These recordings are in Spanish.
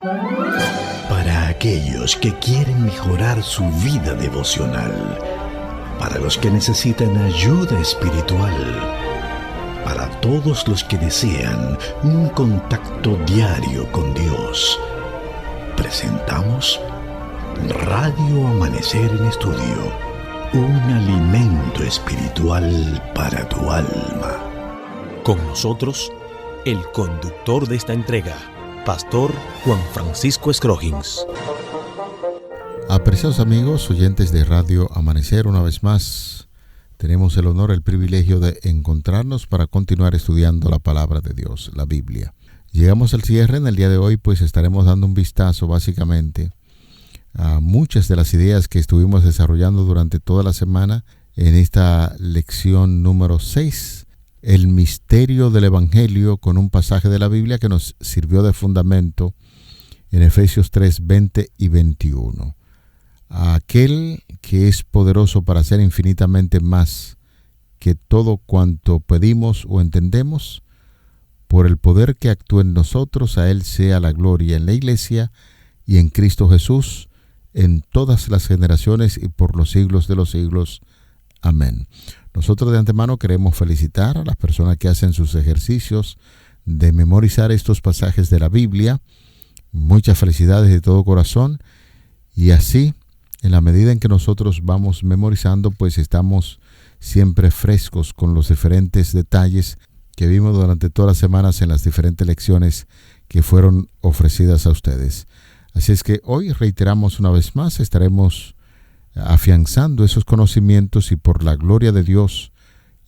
Para aquellos que quieren mejorar su vida devocional, para los que necesitan ayuda espiritual, para todos los que desean un contacto diario con Dios, presentamos Radio Amanecer en Estudio, un alimento espiritual para tu alma. Con nosotros, el conductor de esta entrega, Pastor Juan Francisco Scroggins. Apreciados amigos, oyentes de Radio Amanecer, una vez más tenemos el honor, el privilegio de encontrarnos para continuar estudiando la palabra de Dios, la Biblia. Llegamos al cierre en el día de hoy, pues estaremos dando un vistazo básicamente a muchas de las ideas que estuvimos desarrollando durante toda la semana en esta lección número 6, el misterio del Evangelio, con un pasaje de la Biblia que nos sirvió de fundamento en Efesios 3, 20 y 21. A aquel que es poderoso para hacer infinitamente más que todo cuanto pedimos o entendemos, por el poder que actúa en nosotros, a Él sea la gloria en la Iglesia y en Cristo Jesús, en todas las generaciones y por los siglos de los siglos. Amén. Nosotros de antemano queremos felicitar a las personas que hacen sus ejercicios de memorizar estos pasajes de la Biblia. Muchas felicidades de todo corazón. Y así, en la medida en que nosotros vamos memorizando, pues estamos siempre frescos con los diferentes detalles que vimos durante todas las semanas en las diferentes lecciones que fueron ofrecidas a ustedes. Así es que hoy reiteramos una vez más, estaremos afianzando esos conocimientos, y por la gloria de Dios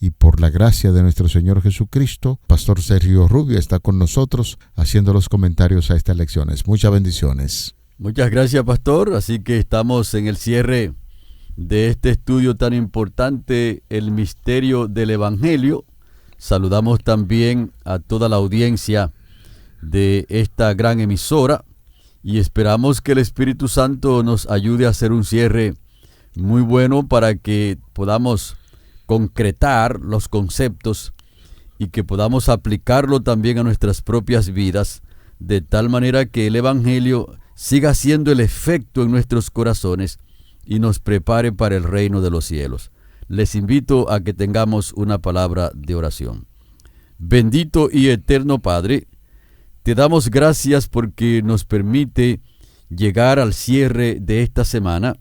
y por la gracia de nuestro Señor Jesucristo, Pastor Sergio Rubio está con nosotros haciendo los comentarios a estas lecciones. Muchas bendiciones. Muchas gracias, Pastor. Así que estamos en el cierre de este estudio tan importante, el misterio del Evangelio. Saludamos también a toda la audiencia de esta gran emisora y esperamos que el Espíritu Santo nos ayude a hacer un cierre muy bueno para que podamos concretar los conceptos y que podamos aplicarlo también a nuestras propias vidas, de tal manera que el Evangelio siga haciendo el efecto en nuestros corazones y nos prepare para el reino de los cielos. Les invito a que tengamos una palabra de oración. Bendito y eterno Padre, te damos gracias porque nos permite llegar al cierre de esta semana.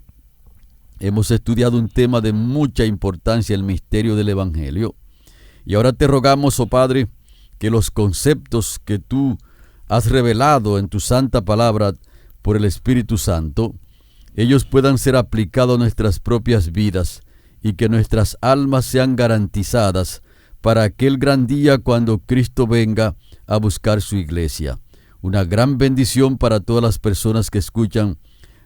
Hemos estudiado un tema de mucha importancia, el misterio del Evangelio. Y ahora te rogamos, oh Padre, que los conceptos que tú has revelado en tu santa palabra por el Espíritu Santo, ellos puedan ser aplicados a nuestras propias vidas y que nuestras almas sean garantizadas para aquel gran día cuando Cristo venga a buscar su iglesia. Una gran bendición para todas las personas que escuchan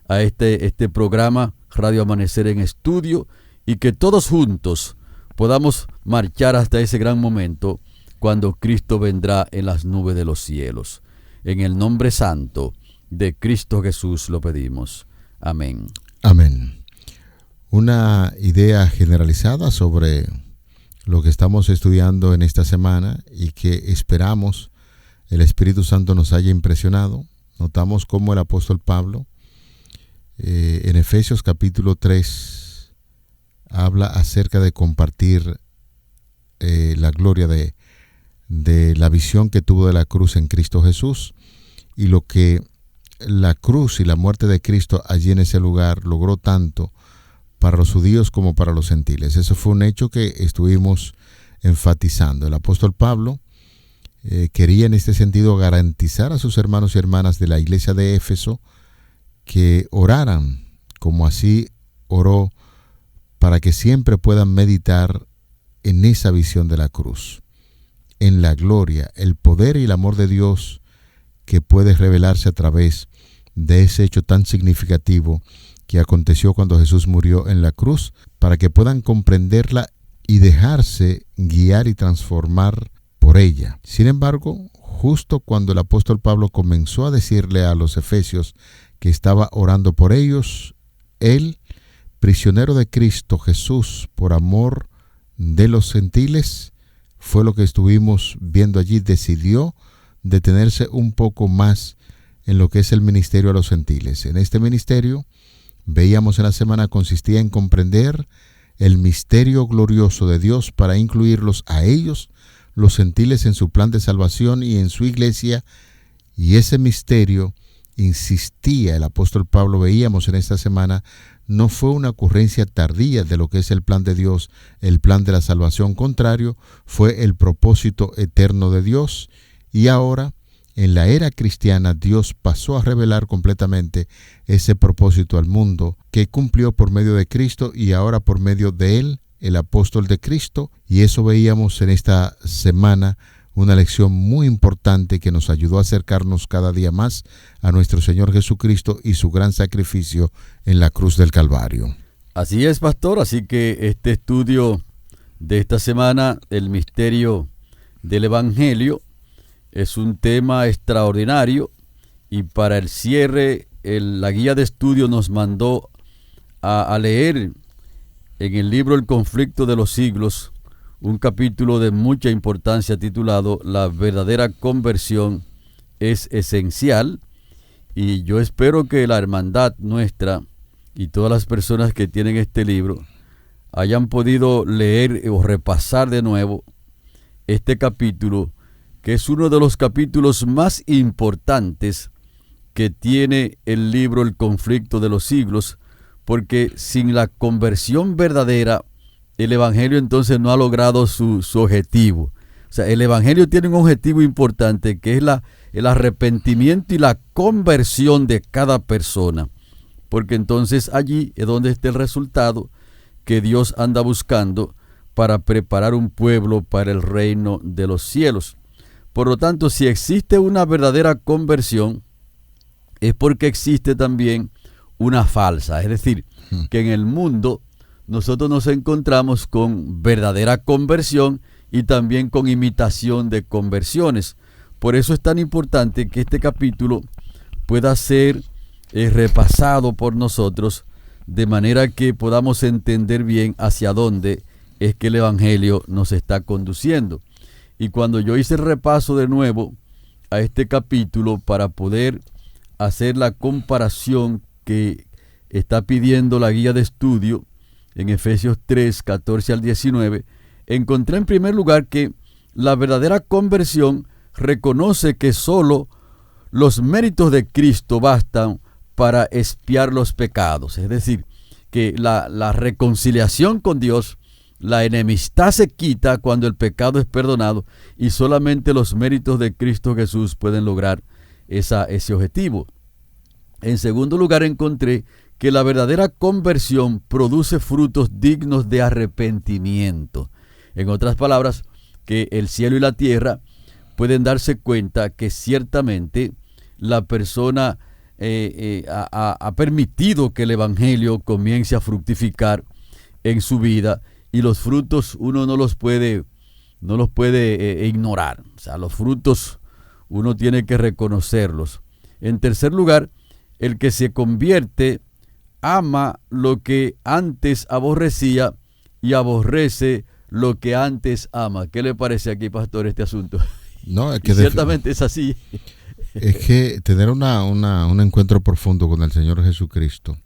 a este programa Radio Amanecer en Estudio, y que todos juntos podamos marchar hasta ese gran momento cuando Cristo vendrá en las nubes de los cielos. En el nombre santo de Cristo Jesús lo pedimos. Amén. Amén. Una idea generalizada sobre lo que estamos estudiando en esta semana y que esperamos el Espíritu Santo nos haya impresionado. Notamos cómo el apóstol Pablo en Efesios capítulo 3 habla acerca de compartir la gloria de la visión que tuvo de la cruz en Cristo Jesús, y lo que la cruz y la muerte de Cristo allí en ese lugar logró tanto para los judíos como para los gentiles. Eso fue un hecho que estuvimos enfatizando. El apóstol Pablo quería en este sentido garantizar a sus hermanos y hermanas de la iglesia de Éfeso que oraran como así oró, para que siempre puedan meditar en esa visión de la cruz, en la gloria, el poder y el amor de Dios que puede revelarse a través de ese hecho tan significativo que aconteció cuando Jesús murió en la cruz, para que puedan comprenderla y dejarse guiar y transformar por ella. Sin embargo, justo cuando el apóstol Pablo comenzó a decirle a los efesios que estaba orando por ellos, él, prisionero de Cristo Jesús por amor de los gentiles, fue lo que estuvimos viendo allí, decidió detenerse un poco más en lo que es el ministerio a los gentiles. En este ministerio, veíamos en la semana, consistía en comprender el misterio glorioso de Dios para incluirlos a ellos, los gentiles, en su plan de salvación y en su iglesia. Y ese misterio, insistía el apóstol Pablo, veíamos en esta semana, no fue una ocurrencia tardía de lo que es el plan de Dios, el plan de la salvación. Contrario, fue el propósito eterno de Dios. Y ahora, en la era cristiana, Dios pasó a revelar completamente ese propósito al mundo, que cumplió por medio de Cristo y ahora por medio de él, el apóstol de Cristo. Y eso veíamos en esta semana, una lección muy importante que nos ayudó a acercarnos cada día más a nuestro Señor Jesucristo y su gran sacrificio en la cruz del Calvario. Así es, pastor. Así que este estudio de esta semana, el misterio del Evangelio, es un tema extraordinario, y para el cierre, la guía de estudio nos mandó a leer en el libro El conflicto de los siglos, un capítulo de mucha importancia titulado La verdadera conversión es esencial. Y yo espero que la hermandad nuestra y todas las personas que tienen este libro hayan podido leer o repasar de nuevo este capítulo, que es uno de los capítulos más importantes que tiene el libro El conflicto de los siglos, porque sin la conversión verdadera, el Evangelio entonces no ha logrado su objetivo. O sea, el Evangelio tiene un objetivo importante, que es el arrepentimiento y la conversión de cada persona, porque entonces allí es donde está el resultado que Dios anda buscando para preparar un pueblo para el reino de los cielos. Por lo tanto, si existe una verdadera conversión, es porque existe también una falsa. Es decir, que en el mundo nosotros nos encontramos con verdadera conversión y también con imitación de conversiones. Por eso es tan importante que este capítulo pueda ser repasado por nosotros, de manera que podamos entender bien hacia dónde es que el Evangelio nos está conduciendo. Y cuando yo hice el repaso de nuevo a este capítulo para poder hacer la comparación que está pidiendo la guía de estudio en Efesios 3, 14 al 19, encontré en primer lugar que la verdadera conversión reconoce que solo los méritos de Cristo bastan para expiar los pecados. Es decir, que la reconciliación con Dios, la enemistad se quita cuando el pecado es perdonado, y solamente los méritos de Cristo Jesús pueden lograr ese objetivo. En segundo lugar, encontré que la verdadera conversión produce frutos dignos de arrepentimiento. En otras palabras, que el cielo y la tierra pueden darse cuenta que ciertamente la persona ha permitido que el Evangelio comience a fructificar en su vida, y los frutos uno no los puede ignorar. O sea, los frutos uno tiene que reconocerlos. En tercer lugar, el que se convierte ama lo que antes aborrecía y aborrece lo que antes ama. ¿Qué le parece aquí, pastor, este asunto? No, es que ciertamente es así. Es que tener un encuentro profundo con el Señor Jesucristo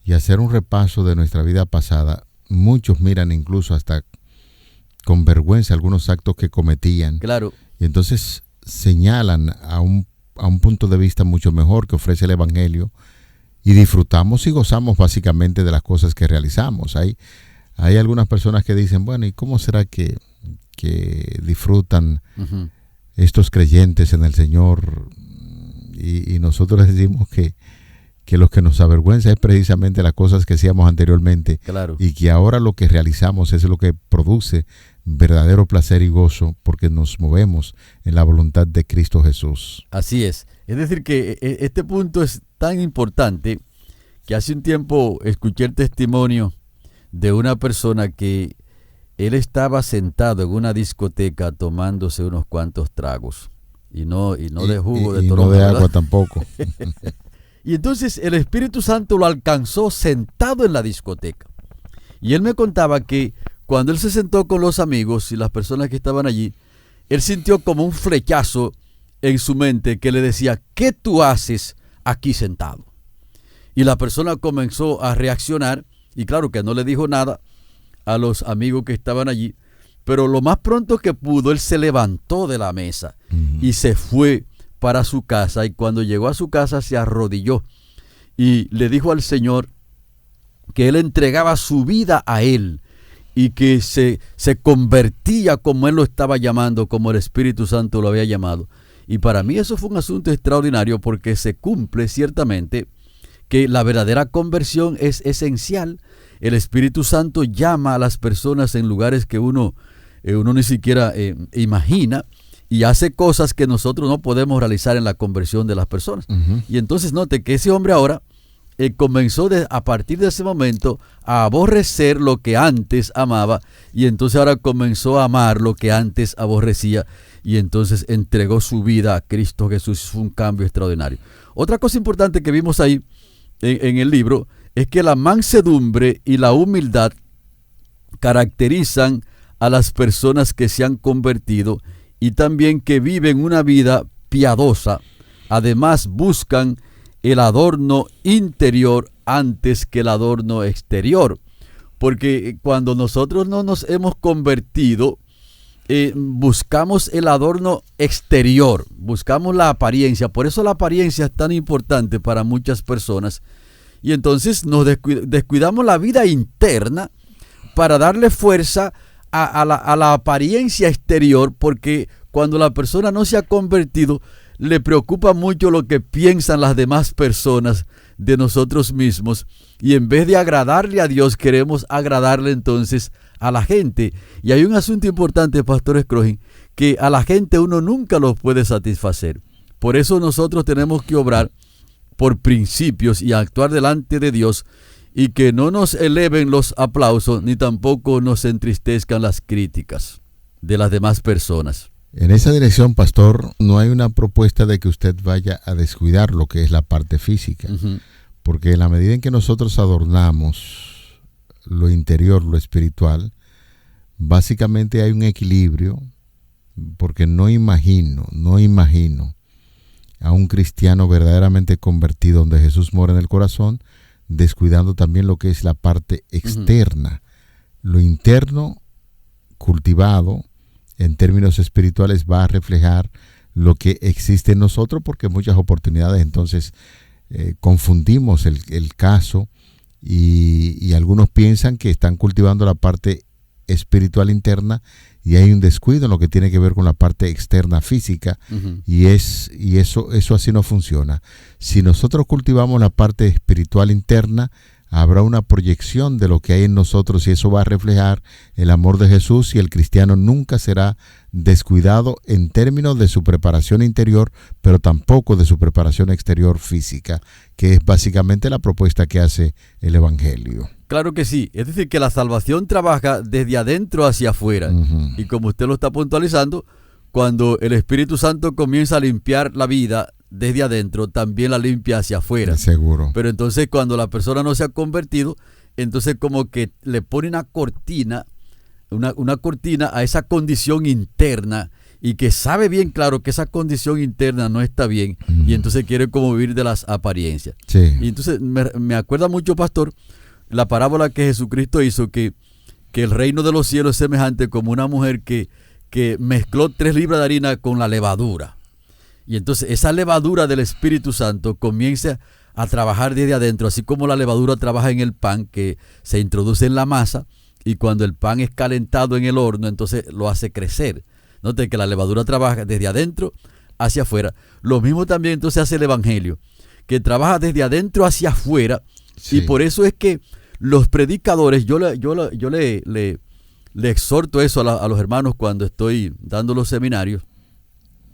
y hacer un repaso de nuestra vida pasada, muchos miran incluso hasta con vergüenza algunos actos que cometían. Claro. Y entonces señalan a un punto de vista mucho mejor que ofrece el Evangelio, y disfrutamos y gozamos básicamente de las cosas que realizamos. Hay algunas personas que dicen, bueno, ¿y cómo será que disfrutan estos creyentes en el Señor? Y nosotros les decimos que lo que nos avergüenza es precisamente las cosas que hacíamos anteriormente. Claro. Y que ahora lo que realizamos es lo que produce verdadero placer y gozo, porque nos movemos en la voluntad de Cristo Jesús. Así es. Es decir, que este punto es tan importante que hace un tiempo escuché el testimonio de una persona que él estaba sentado en una discoteca tomándose unos cuantos tragos, y no de jugo de toronja, no de agua ¿verdad? tampoco. Y entonces el Espíritu Santo lo alcanzó sentado en la discoteca. Y él me contaba que cuando él se sentó con los amigos y las personas que estaban allí, él sintió como un flechazo en su mente que le decía: ¿qué tú haces aquí sentado? Y la persona comenzó a reaccionar, y claro que no le dijo nada a los amigos que estaban allí, pero lo más pronto que pudo, él se levantó de la mesa y se fue para su casa, y cuando llegó a su casa se arrodilló y le dijo al Señor que él entregaba su vida a él y que se convertía como él lo estaba llamando, como el Espíritu Santo lo había llamado. Y para mí eso fue un asunto extraordinario, porque se cumple ciertamente que la verdadera conversión es esencial. El Espíritu Santo llama a las personas en lugares que uno ni siquiera imagina, y hace cosas que nosotros no podemos realizar en la conversión de las personas. Y entonces note que ese hombre ahora comenzó a partir de ese momento a aborrecer lo que antes amaba, y entonces ahora comenzó a amar lo que antes aborrecía, y entonces entregó su vida a Cristo Jesús. Fue un cambio extraordinario. Otra cosa importante que vimos ahí en el libro es que la mansedumbre y la humildad caracterizan a las personas que se han convertido y también que viven una vida piadosa. Además, buscan el adorno interior antes que el adorno exterior, porque cuando nosotros no nos hemos convertido, buscamos el adorno exterior, buscamos la apariencia. Por eso la apariencia es tan importante para muchas personas, y entonces nos descuidamos la vida interna para darle fuerza a la apariencia exterior, porque cuando la persona no se ha convertido, le preocupa mucho lo que piensan las demás personas de nosotros mismos, y en vez de agradarle a Dios, queremos agradarle entonces a la gente. Y hay un asunto importante, Pastor Scrogin, que a la gente uno nunca los puede satisfacer. Por eso nosotros tenemos que obrar por principios y actuar delante de Dios, y que no nos eleven los aplausos ni tampoco nos entristezcan las críticas de las demás personas. En esa dirección, pastor, no hay una propuesta de que usted vaya a descuidar lo que es la parte física, porque en la medida en que nosotros adornamos lo interior, lo espiritual, básicamente hay un equilibrio, porque no imagino a un cristiano verdaderamente convertido, donde Jesús mora en el corazón, descuidando también lo que es la parte externa. Lo interno, cultivado en términos espirituales, va a reflejar lo que existe en nosotros, porque en muchas oportunidades entonces confundimos el caso, y algunos piensan que están cultivando la parte espiritual interna, y hay un descuido en lo que tiene que ver con la parte externa física, y eso así no funciona. Si nosotros cultivamos la parte espiritual interna, habrá una proyección de lo que hay en nosotros, y eso va a reflejar el amor de Jesús, y el cristiano nunca será descuidado en términos de su preparación interior, pero tampoco de su preparación exterior física, que es básicamente la propuesta que hace el Evangelio. Claro que sí, es decir, que la salvación trabaja desde adentro hacia afuera, y como usted lo está puntualizando, cuando el Espíritu Santo comienza a limpiar la vida desde adentro, también la limpia hacia afuera. Seguro. Pero entonces cuando la persona no se ha convertido, entonces como que le pone una cortina a esa condición interna, y que sabe bien claro que esa condición interna no está bien, y entonces quiere como vivir de las apariencias. Sí. Y entonces me acuerda mucho, pastor, la parábola que Jesucristo hizo, que el reino de los cielos es semejante como una mujer que mezcló 3 libras de harina con la levadura. Y entonces esa levadura del Espíritu Santo comienza a trabajar desde adentro, así como la levadura trabaja en el pan, que se introduce en la masa, y cuando el pan es calentado en el horno, entonces lo hace crecer. Note que la levadura trabaja desde adentro hacia afuera. Lo mismo también entonces hace el Evangelio, que trabaja desde adentro hacia afuera. Sí. Y por eso es que los predicadores, yo le exhorto eso a los hermanos cuando estoy dando los seminarios,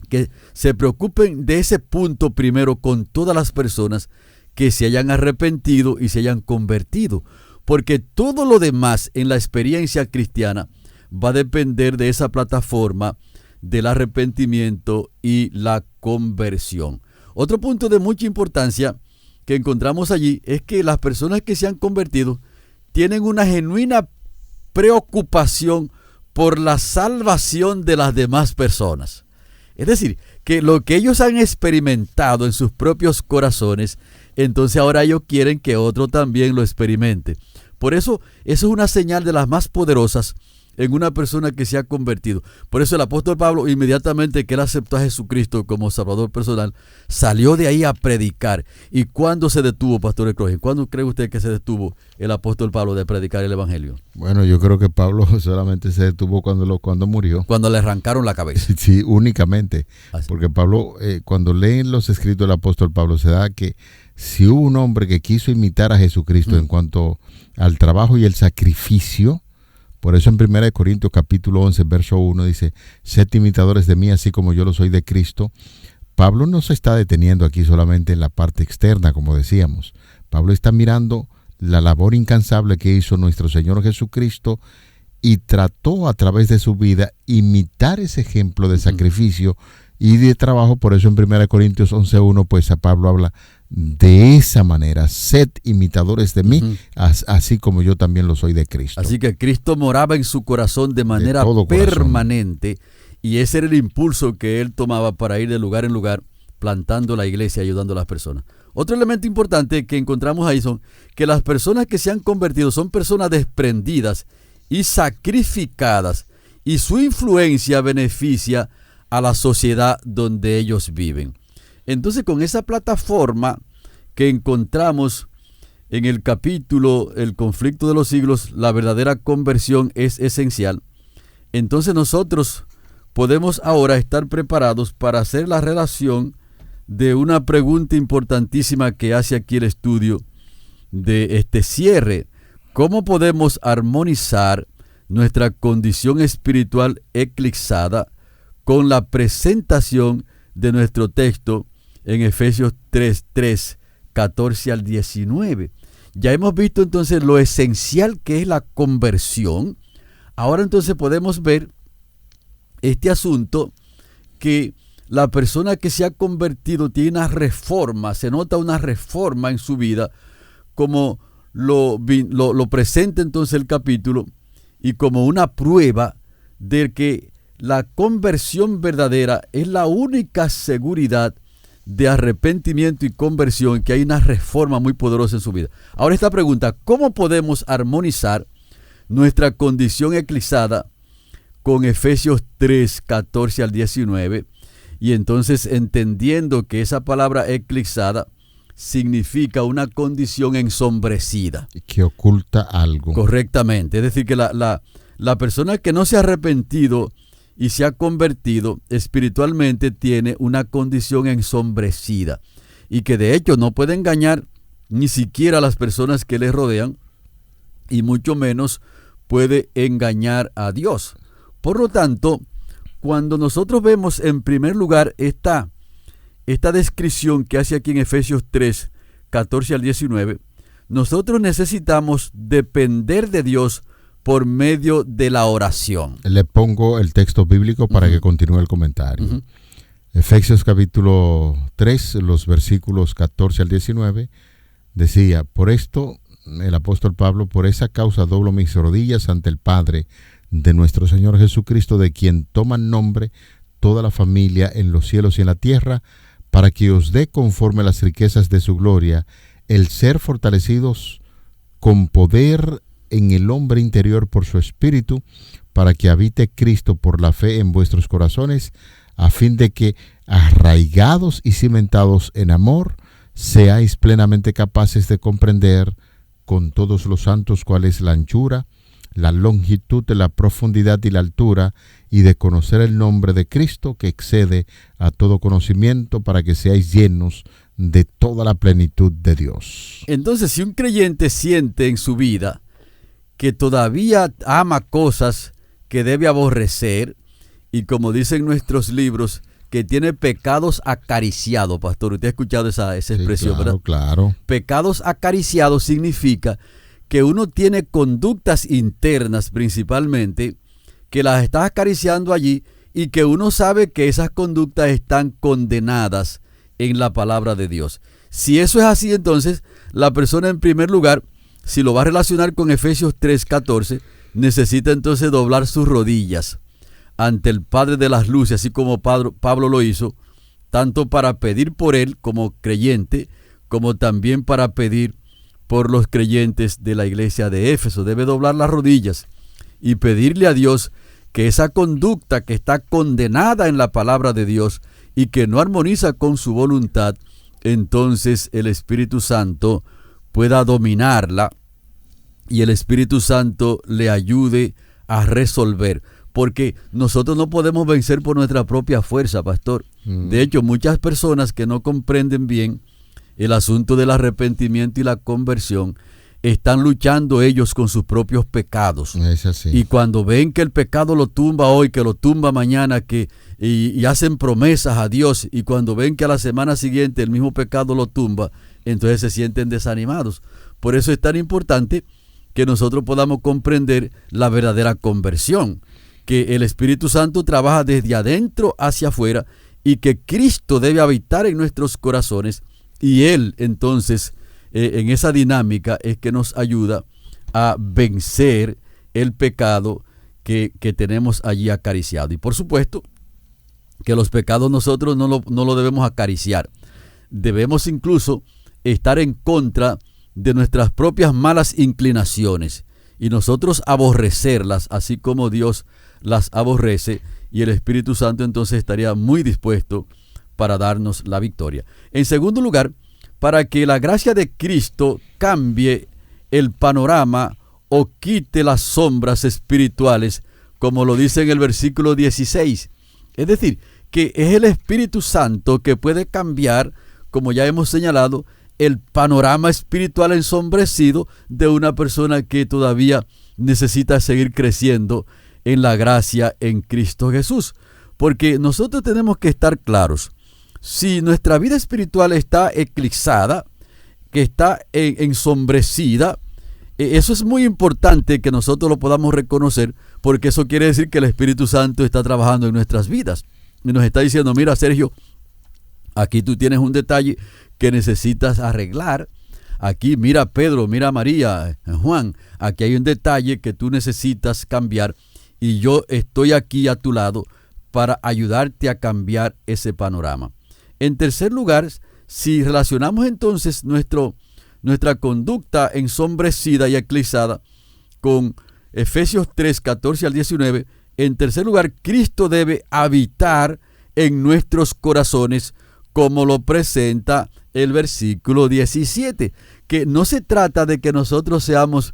que se preocupen de ese punto primero con todas las personas que se hayan arrepentido y se hayan convertido, porque todo lo demás en la experiencia cristiana va a depender de esa plataforma del arrepentimiento y la conversión. Otro punto de mucha importancia que encontramos allí es que las personas que se han convertido tienen una genuina preocupación por la salvación de las demás personas. Es decir, que lo que ellos han experimentado en sus propios corazones, entonces ahora ellos quieren que otro también lo experimente. Por eso es una señal de las más poderosas en una persona que se ha convertido. Por eso el apóstol Pablo, inmediatamente que él aceptó a Jesucristo como Salvador personal, salió de ahí a predicar. ¿Y cuándo se detuvo, Pastor Escrogen? ¿Cuándo cree usted que se detuvo el apóstol Pablo de predicar el evangelio? Bueno, yo creo que Pablo solamente se detuvo cuando murió. Cuando le arrancaron la cabeza. Sí, únicamente. Así. Porque Pablo, cuando leen los escritos del apóstol Pablo, se da que si hubo un hombre que quiso imitar a Jesucristo en cuanto al trabajo y el sacrificio. Por eso en 1 Corintios capítulo 11, verso 1 dice, sed imitadores de mí, así como yo lo soy de Cristo. Pablo no se está deteniendo aquí solamente en la parte externa, como decíamos. Pablo está mirando la labor incansable que hizo nuestro Señor Jesucristo y trató a través de su vida imitar ese ejemplo de sacrificio y de trabajo. Por eso en 1 Corintios 11:1, pues a Pablo habla de esa manera, sed imitadores de mí, así como yo también lo soy de Cristo. Así que Cristo moraba en su corazón de manera permanente, y ese era el impulso que él tomaba para ir de lugar en lugar, plantando la iglesia y ayudando a las personas. Otro elemento importante que encontramos ahí son que las personas que se han convertido son personas desprendidas y sacrificadas, y su influencia beneficia a la sociedad donde ellos viven. Entonces, con esa plataforma que encontramos en el capítulo El conflicto de los siglos, la verdadera conversión es esencial. Entonces nosotros podemos ahora estar preparados para hacer la relación de una pregunta importantísima que hace aquí el estudio de este cierre. ¿Cómo podemos armonizar nuestra condición espiritual eclipsada con la presentación de nuestro texto en Efesios 3, 14 al 19. Ya hemos visto entonces lo esencial que es la conversión. Ahora entonces podemos ver este asunto que la persona que se ha convertido tiene una reforma, se nota una reforma en su vida, como lo presenta entonces el capítulo, y como una prueba de que la conversión verdadera es la única seguridad de arrepentimiento y conversión, que hay una reforma muy poderosa en su vida. Ahora esta pregunta, ¿cómo podemos armonizar nuestra condición eclipsada con Efesios 3, 14 al 19? Y entonces entendiendo que esa palabra eclipsada significa una condición ensombrecida. Que oculta algo. Correctamente. Es decir, que la persona que no se ha arrepentido y se ha convertido espiritualmente tiene una condición ensombrecida, y que de hecho no puede engañar ni siquiera a las personas que le rodean, y mucho menos puede engañar a Dios. Por lo tanto, cuando nosotros vemos en primer lugar esta descripción que hace aquí en Efesios 3, 14 al 19, nosotros necesitamos depender de Dios por medio de la oración. Le pongo el texto bíblico para que continúe el comentario. Efesios capítulo 3, los versículos 14 al 19, decía, por esto, el apóstol Pablo, por esa causa doblo mis rodillas ante el Padre de nuestro Señor Jesucristo, de quien toman nombre toda la familia en los cielos y en la tierra, para que os dé conforme a las riquezas de su gloria, el ser fortalecidos con poder en el hombre interior por su espíritu, para que habite Cristo por la fe en vuestros corazones, a fin de que, arraigados y cimentados en amor, seáis plenamente capaces de comprender con todos los santos cuál es la anchura, la longitud, la profundidad y la altura, y de conocer el nombre de Cristo, que excede a todo conocimiento, para que seáis llenos de toda la plenitud de Dios. Entonces, si un creyente siente en su vida que todavía ama cosas que debe aborrecer, y como dicen nuestros libros, que tiene pecados acariciados, pastor, usted ha escuchado esa expresión, claro, ¿verdad? Claro. Pecados acariciados significa que uno tiene conductas internas principalmente, que las está acariciando allí, y que uno sabe que esas conductas están condenadas en la palabra de Dios. Si eso es así, entonces la persona, en primer lugar, si lo va a relacionar con Efesios 3:14, necesita entonces doblar sus rodillas ante el Padre de las luces, así como Pablo lo hizo, tanto para pedir por él como creyente, como también para pedir por los creyentes de la iglesia de Éfeso. Debe doblar las rodillas y pedirle a Dios que esa conducta que está condenada en la palabra de Dios y que no armoniza con su voluntad, entonces el Espíritu Santo pueda dominarla y el Espíritu Santo le ayude a resolver. Porque nosotros no podemos vencer por nuestra propia fuerza, pastor. De hecho, muchas personas que no comprenden bien el asunto del arrepentimiento y la conversión, están luchando ellos con sus propios pecados. Es así. Y cuando ven que el pecado lo tumba hoy, que lo tumba mañana, y hacen promesas a Dios, y cuando ven que a la semana siguiente el mismo pecado lo tumba, entonces se sienten desanimados. Por eso es tan importante que nosotros podamos comprender la verdadera conversión, que el Espíritu Santo trabaja desde adentro hacia afuera y que Cristo debe habitar en nuestros corazones, y Él entonces en esa dinámica es que nos ayuda a vencer el pecado que tenemos allí acariciado. Y por supuesto que los pecados nosotros no lo debemos acariciar. Debemos incluso estar en contra de nuestras propias malas inclinaciones y nosotros aborrecerlas, así como Dios las aborrece, y el Espíritu Santo entonces estaría muy dispuesto para darnos la victoria. En segundo lugar, para que la gracia de Cristo cambie el panorama o quite las sombras espirituales, como lo dice en el versículo 16. Es decir, que es el Espíritu Santo que puede cambiar, como ya hemos señalado, el panorama espiritual ensombrecido de una persona que todavía necesita seguir creciendo en la gracia en Cristo Jesús. Porque nosotros tenemos que estar claros. Si nuestra vida espiritual está eclipsada, que está ensombrecida, eso es muy importante que nosotros lo podamos reconocer, porque eso quiere decir que el Espíritu Santo está trabajando en nuestras vidas. Y nos está diciendo, mira Sergio, aquí tú tienes un detalle que necesitas arreglar. Aquí mira Pedro, mira María, Juan, aquí hay un detalle que tú necesitas cambiar y yo estoy aquí a tu lado para ayudarte a cambiar ese panorama. En tercer lugar, si relacionamos entonces nuestra conducta ensombrecida y eclipsada con Efesios 3, 14 al 19, en tercer lugar, Cristo debe habitar en nuestros corazones, como lo presenta el versículo 17, que no se trata de que nosotros seamos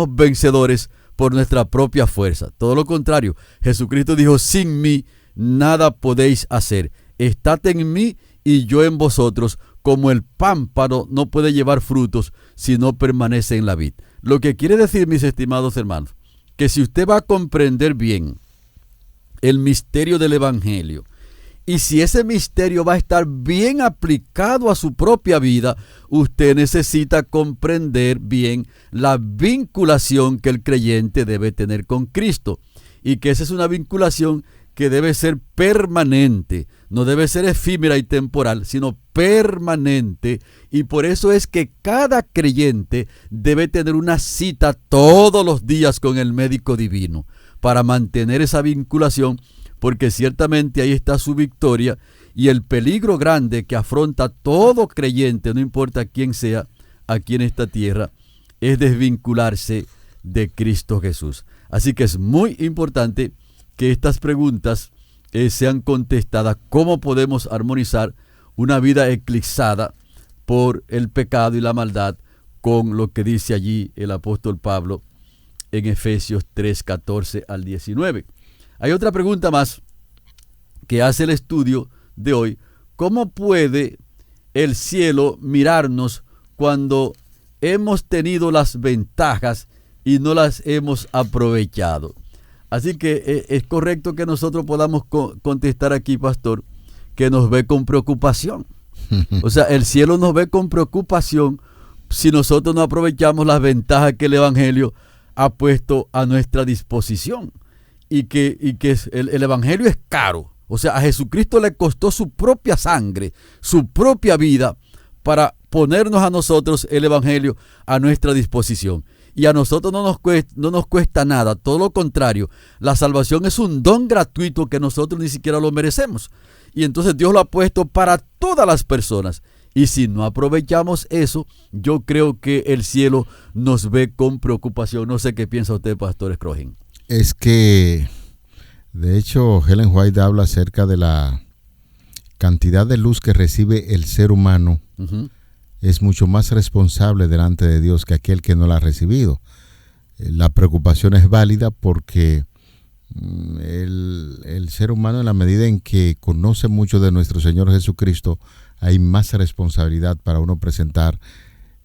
vencedores por nuestra propia fuerza. Todo lo contrario, Jesucristo dijo, sin mí nada podéis hacer. Estad en mí y yo en vosotros, como el pámpano no puede llevar frutos si no permanece en la vid. Lo que quiere decir, mis estimados hermanos, que si usted va a comprender bien el misterio del Evangelio, y si ese misterio va a estar bien aplicado a su propia vida, usted necesita comprender bien la vinculación que el creyente debe tener con Cristo, y que esa es una vinculación que debe ser permanente, no debe ser efímera y temporal, sino permanente. Y por eso es que cada creyente debe tener una cita todos los días con el médico divino para mantener esa vinculación, porque ciertamente ahí está su victoria y el peligro grande que afronta todo creyente, no importa quién sea aquí en esta tierra, es desvincularse de Cristo Jesús. Así que es muy importante que estas preguntas sean contestadas. ¿Cómo podemos armonizar una vida eclipsada por el pecado y la maldad con lo que dice allí el apóstol Pablo en Efesios 3, 14 al 19? Hay otra pregunta más que hace el estudio de hoy. ¿Cómo puede el cielo mirarnos cuando hemos tenido las ventajas y no las hemos aprovechado? Así que es correcto que nosotros podamos contestar aquí, pastor, que nos ve con preocupación. O sea, el cielo nos ve con preocupación si nosotros no aprovechamos las ventajas que el Evangelio ha puesto a nuestra disposición. Y que el Evangelio es caro. O sea, a Jesucristo le costó su propia sangre, su propia vida, para ponernos a nosotros el Evangelio a nuestra disposición. Y a nosotros no nos cuesta nada, todo lo contrario. La salvación es un don gratuito que nosotros ni siquiera lo merecemos. Y entonces Dios lo ha puesto para todas las personas. Y si no aprovechamos eso, yo creo que el cielo nos ve con preocupación. No sé qué piensa usted, Pastor Scrogin. Es que, de hecho, Ellen White habla acerca de la cantidad de luz que recibe el ser humano. Es mucho más responsable delante de Dios que aquel que no la ha recibido. La preocupación es válida porque el ser humano, en la medida en que conoce mucho de nuestro Señor Jesucristo, hay más responsabilidad para uno presentar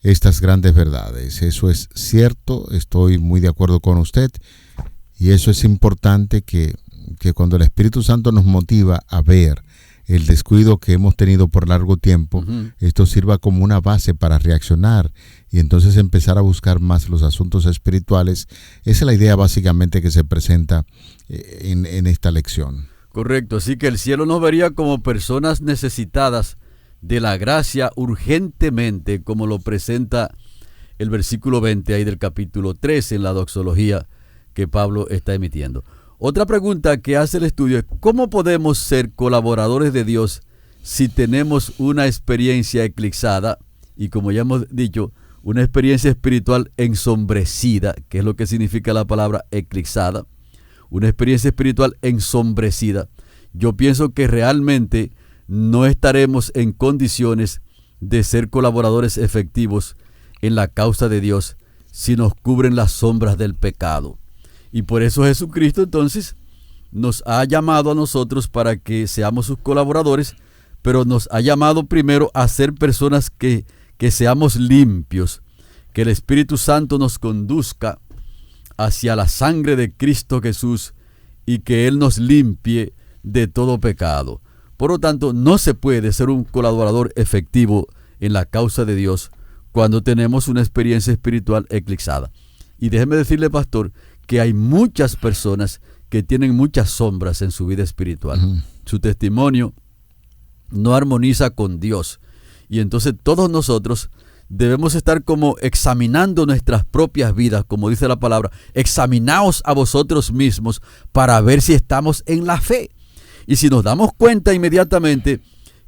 estas grandes verdades. Eso es cierto, estoy muy de acuerdo con usted, y eso es importante que cuando el Espíritu Santo nos motiva a ver el descuido que hemos tenido por largo tiempo, esto sirva como una base para reaccionar y entonces empezar a buscar más los asuntos espirituales. Esa es la idea básicamente que se presenta en esta lección. Correcto, así que el cielo nos vería como personas necesitadas de la gracia urgentemente, como lo presenta el versículo 20 ahí del capítulo 13 en la doxología que Pablo está emitiendo. Otra pregunta que hace el estudio es: ¿cómo podemos ser colaboradores de Dios si tenemos una experiencia eclipsada? Y como ya hemos dicho, una experiencia espiritual ensombrecida, que es lo que significa la palabra eclipsada. Una experiencia espiritual ensombrecida. Yo pienso que realmente no estaremos en condiciones de ser colaboradores efectivos en la causa de Dios si nos cubren las sombras del pecado. Y por eso Jesucristo entonces nos ha llamado a nosotros para que seamos sus colaboradores, pero nos ha llamado primero a ser personas que seamos limpios, que el Espíritu Santo nos conduzca hacia la sangre de Cristo Jesús y que Él nos limpie de todo pecado. Por lo tanto, no se puede ser un colaborador efectivo en la causa de Dios cuando tenemos una experiencia espiritual eclipsada. Y déjeme decirle, pastor, que hay muchas personas que tienen muchas sombras en su vida espiritual. Su testimonio no armoniza con Dios. Y entonces todos nosotros debemos estar como examinando nuestras propias vidas, como dice la palabra. Examinaos a vosotros mismos para ver si estamos en la fe. Y si nos damos cuenta inmediatamente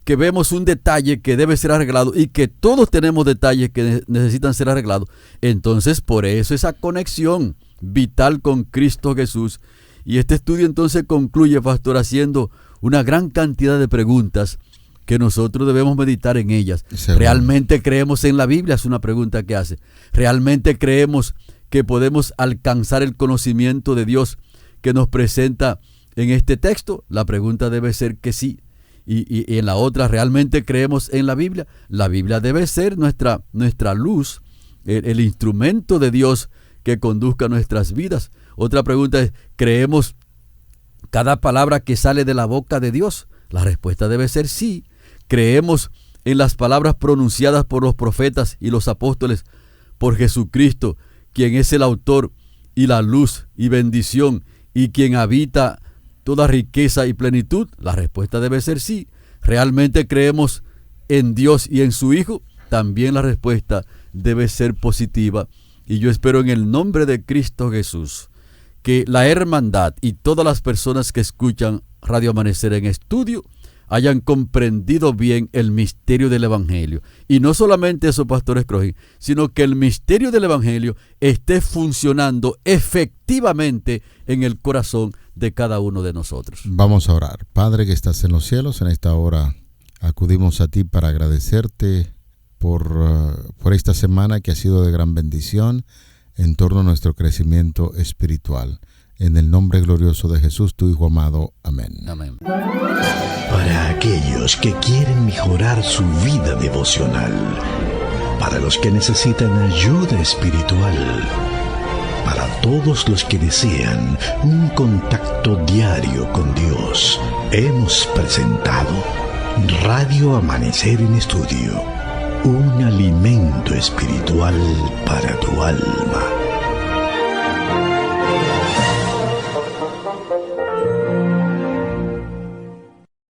que vemos un detalle que debe ser arreglado y que todos tenemos detalles que necesitan ser arreglados, entonces por eso esa conexión vital con Cristo Jesús. Y este estudio entonces concluye, pastor, haciendo una gran cantidad de preguntas que nosotros debemos meditar en ellas. ¿Realmente creemos en la Biblia? Es una pregunta que hace. ¿Realmente creemos que podemos alcanzar el conocimiento de Dios que nos presenta en este texto? La pregunta debe ser que sí. Y en la otra, ¿realmente creemos en la Biblia? La Biblia debe ser nuestra luz, el instrumento de Dios que conduzca nuestras vidas. Otra pregunta es: ¿creemos cada palabra que sale de la boca de Dios? La respuesta debe ser sí. ¿Creemos en las palabras pronunciadas por los profetas y los apóstoles por Jesucristo, quien es el autor y la luz y bendición y quien habita toda riqueza y plenitud? La respuesta debe ser sí. ¿Realmente creemos en Dios y en su Hijo? También la respuesta debe ser positiva. Y yo espero en el nombre de Cristo Jesús que la hermandad y todas las personas que escuchan Radio Amanecer en estudio hayan comprendido bien el misterio del Evangelio. Y no solamente eso, pastor Scrogin, sino que el misterio del Evangelio esté funcionando efectivamente en el corazón de cada uno de nosotros. Vamos a orar. Padre que estás en los cielos, en esta hora acudimos a ti para agradecerte por esta semana que ha sido de gran bendición en torno a nuestro crecimiento espiritual. En el nombre glorioso de Jesús, tu Hijo amado. Amén. Amén. Para aquellos que quieren mejorar su vida devocional, para los que necesitan ayuda espiritual, para todos los que desean un contacto diario con Dios, hemos presentado Radio Amanecer en Estudio, un alimento espiritual para tu alma.